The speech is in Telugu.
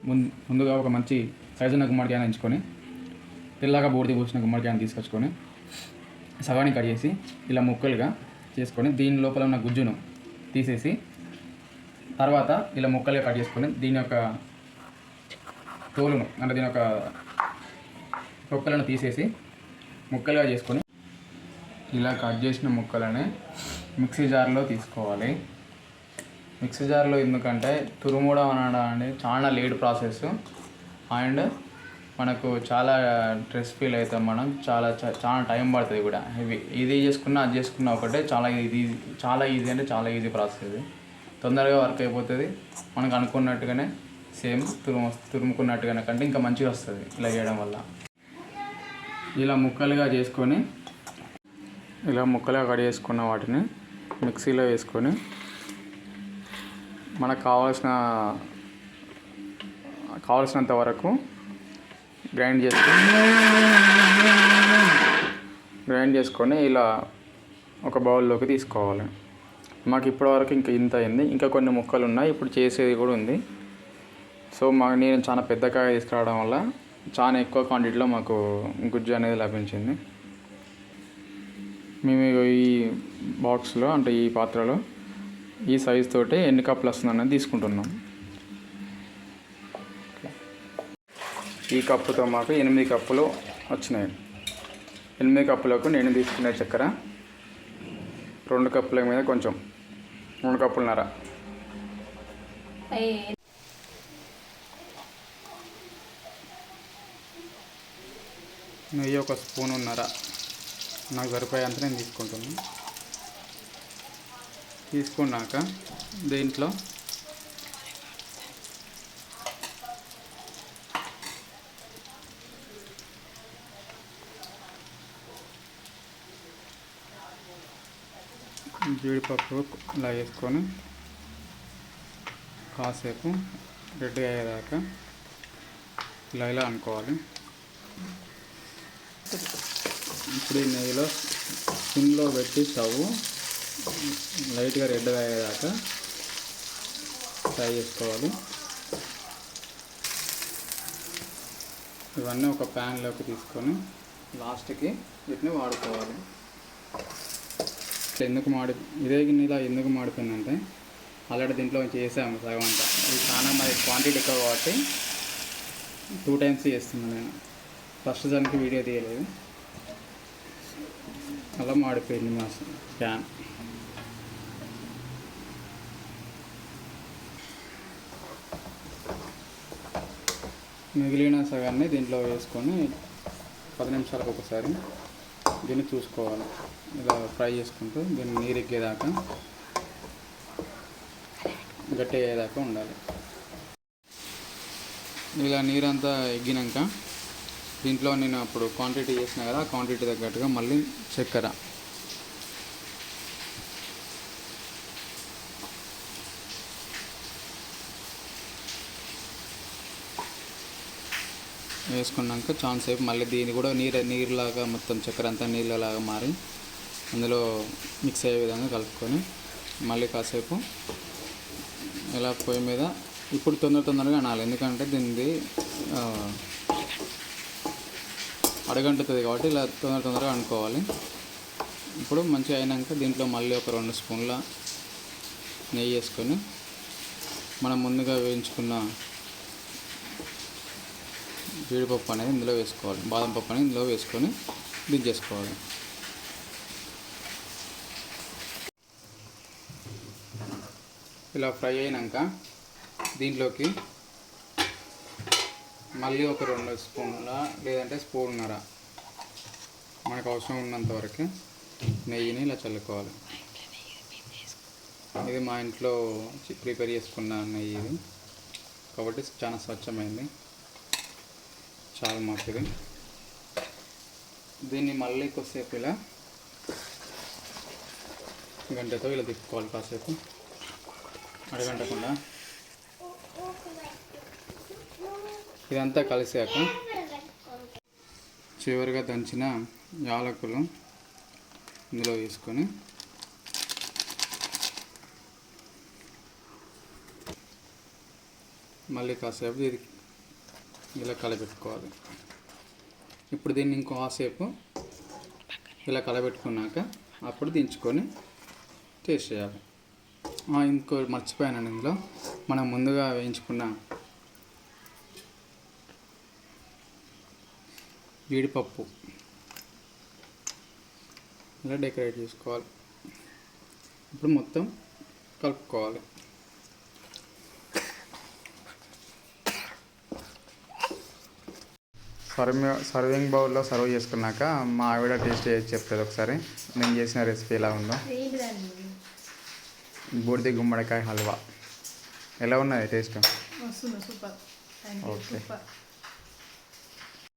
ముందుగా ఒక మంచి సైజున్న గుమ్మడికాయని ఎంచుకొని తెల్లగా బూడిద పూసిన గుమ్మడికాయని తీసుకొచ్చుకొని సగానికి కట్ చేసి ఇలా ముక్కలుగా చేసుకొని దీని లోపల ఉన్న గుజ్జును తీసేసి తర్వాత ఇలా ముక్కలుగా కట్ చేసుకొని దీని యొక్క తోలును అంటే దీని యొక్క తొక్కలను తీసేసి ముక్కలుగా చేసుకొని ఇలా కట్ చేసిన ముక్కలని మిక్సీ జార్లో తీసుకోవాలి. మిక్సీ జార్లో ఎందుకంటే తురుముడం అనడం అనేది చాలా లేట్ ప్రాసెస్ అండ్ మనకు చాలా స్ట్రెస్ ఫీల్ అవుతాం. మనం చాలా టైం పడుతుంది కూడా. ఇది చేసుకున్నా అది చేసుకున్నా ఒకటే. చాలా ఈజీ అంటే చాలా ఈజీ ప్రాసెస్. ఇది తొందరగా వర్క్ అయిపోతుంది. మనకు అనుకున్నట్టుగానే సేమ్ తురుముకున్నట్టుగానే కంటే ఇంకా మంచిగా వస్తుంది ఇలా చేయడం వల్ల. ఇలా ముక్కలుగా కట్ చేసుకున్న వాటిని మిక్సీలో వేసుకొని మనకు కావాల్సినంత వరకు గ్రైండ్ చేసుకొని ఇలా ఒక బౌల్లోకి తీసుకోవాలి. మాకు ఇప్పటివరకు ఇంత అయింది. ఇంకా కొన్ని ముక్కలు ఉన్నాయి, ఇప్పుడు చేసేది కూడా ఉంది. సో నేను చాలా పెద్ద కాయ తీసుకురావడం వల్ల చాలా ఎక్కువ క్వాంటిటీలో మాకు గుజ్జు అనేది లభించింది. మేము ఈ బాక్స్లో అంటే ఈ పాత్రలో ఈ సైజు తోటి ఎన్ని కప్పులు వస్తుందన్నది తీసుకుంటున్నాం. ఈ కప్పుతో మాకు 8 కప్పులు వచ్చినాయి. 8 కప్పులకు నేను తీసుకునే చక్కెర 2 కప్పుల మీద కొంచెం 3 కప్పులున్నర. నెయ్యి 1 స్పూనున్నర నాకు సరిపోయేంత నేను తీసుకుంటున్నాను. తీసుకున్నాక దీంట్లో జీడిపప్పు ఇలా వేసుకొని కాసేపు రెడ్గా అయ్యేదాకా ఇలా అనుకోవాలి. ఇప్పుడు ఈ నెయ్యిలో సిమ్లో పెట్టి స్టవ్ లైట్గా రెడ్గా అయ్యేదాకా ఫ్రై చేసుకోవాలి. ఇవన్నీ ఒక ప్యాన్లోకి తీసుకొని లాస్ట్కి వీటిని వాడుకోవాలి. ఇదే గిన్నెలా ఎందుకు మాడిపోయిందంటే ఆల్రెడీ దీంట్లో చేసాము సగం అంతా. ఇది చాలా మరి క్వాంటిటీ ఎక్కువ కాబట్టి 2 టైమ్స్ చేస్తున్నాను నేను. ఫస్ట్ దానికి వీడియో తీయలేదు, అలా మాడిపోయింది మా ప్యాన్. మిగిలిన సగాన్ని దీంట్లో వేసుకొని 10 నిమిషాలకు ఒకసారి దీన్ని చూసుకోవాలి. ఇలా ఫ్రై చేసుకుంటూ దీన్ని నీరు ఎక్కేదాకా గట్టి అయ్యేదాకా ఉండాలి. ఇలా నీరంతా ఎగ్గినాక దీంట్లో నేను అప్పుడు క్వాంటిటీ చేసిన కదా, క్వాంటిటీ తగ్గట్టుగా మళ్ళీ చక్కెర వేసుకున్నాక చాలాసేపు మళ్ళీ దీన్ని కూడా నీరులాగా మొత్తం చక్కెర అంతా నీళ్ళలాగా మారి అందులో మిక్స్ అయ్యే విధంగా కలుపుకొని మళ్ళీ కాసేపు ఇలా పొయ్యి మీద ఇప్పుడు తొందరగా అనాలి. ఎందుకంటే దీనిది అడగంటుతుంది కాబట్టి ఇలా తొందరగా అనుకోవాలి. ఇప్పుడు మంచిగా అయినాక దీంట్లో మళ్ళీ ఒక 2 స్పూన్ల నెయ్యి వేసుకొని మనం ముందుగా వేయించుకున్న జీడిపప్పు అనేది ఇందులో వేసుకోవాలి, బాదం పప్పు అనేది ఇందులో వేసుకొని దించేసుకోవాలి. ఇలా ఫ్రై అయినాక దీంట్లోకి మళ్ళీ ఒక 2 స్పూన్ల లేదంటే స్పూన్నర మనకు అవసరం ఉన్నంత వరకు నెయ్యిని ఇలా చల్లుకోవాలి. ఇది మా ఇంట్లో ప్రిపేర్ చేసుకున్న నెయ్యి ఇది కాబట్టి చాలా స్వచ్ఛమైంది, చాలా మంచిది. దీన్ని మళ్ళీ కొద్దిసేపు ఇలా గంటతో ఇలా తిప్పుకోవాలి కాసేపు, అడగంటకుండా. ఇదంతా కలిసాక చివరిగా దంచిన యాలకులు ఇందులో వేసుకొని మళ్ళీ కాసేపు ఇది ఇలా కలపెట్టుకోవాలి. ఇప్పుడు దీన్ని ఇంకో కాసేపు ఇలా కలపెట్టుకున్నాక అప్పుడు దించుకొని టేస్ట్ చేయాలి. ఇంకో మర్చిపోయానండి, ఇందులో మనం ముందుగా వేయించుకున్న జీడిపప్పు ఇలా డెకరేట్ చేసుకోవాలి. ఇప్పుడు మొత్తం కలుపుకోవాలి. సర్వింగ్ బౌల్లో సర్వ్ చేసుకున్నాక మా ఆవిడ టేస్ట్ చేసి చెప్తుంది ఒకసారి నేను చేసిన రెసిపీ ఎలా ఉందో. బూడిద గుమ్మడికాయ హల్వా ఎలా ఉన్నది టేస్ట్? సూపర్. ఓకే.